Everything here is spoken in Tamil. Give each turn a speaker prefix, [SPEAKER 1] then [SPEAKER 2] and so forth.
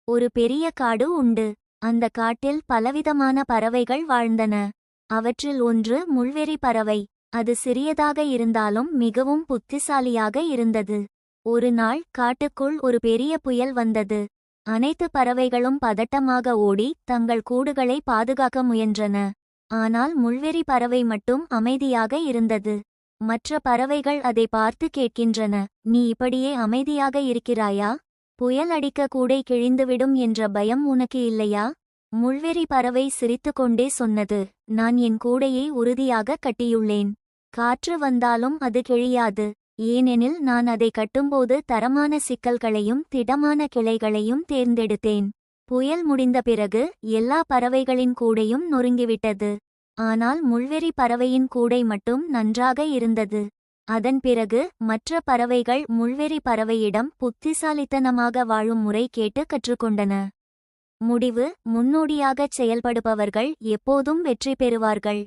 [SPEAKER 1] ஒரு பெரிய காடு உண்டு. அந்த காட்டில் பலவிதமான பறவைகள் வாழ்ந்தன. அவற்றில் ஒன்று முள்வெறி பறவை. அது சிறியதாக இருந்தாலும் மிகவும் புத்திசாலியாக இருந்தது. ஒரு நாள் காட்டுக்குள் ஒரு பெரிய புயல் வந்தது. அனைத்து பறவைகளும் பதட்டமாக ஓடி தங்கள் கூடுகளை பாதுகாக்க முயன்றன. ஆனால் முள்வெறி பறவை மட்டும் அமைதியாக இருந்தது. மற்ற பறவைகள் அதை பார்த்து கேட்கின்றன, நீ இப்படியே அமைதியாக இருக்கிறாயா? புயல் அடிக்க கூடை கிழிந்துவிடும் என்ற பயம் உனக்கு இல்லையா? முள்வெறி பறவை சிரித்துக்கொண்டே சொன்னது, நான் என் கூடையை உறுதியாக கட்டியுள்ளேன். காற்று வந்தாலும் அது கிழியாது. ஏனெனில் நான் அதை கட்டும்போது தரமான சிக்கல்களையும் திடமான கிளைகளையும் தேர்ந்தெடுத்தேன். புயல் முடிந்த பிறகு எல்லா பறவைகளின் கூடையும் நொறுங்கிவிட்டது. ஆனால் முள்வெறி பறவையின் கூடை மட்டும் நன்றாக இருந்தது. அதன் பிறகு மற்ற பறவைகள் முள்வெறி பறவையிடம் புத்திசாலித்தனமாக வாழும் முறை கேட்டு கற்றுக்கொண்டன. முடிவு: முன்னோடியாகச் செயல்படுபவர்கள் எப்போதும் வெற்றி பெறுவார்கள்.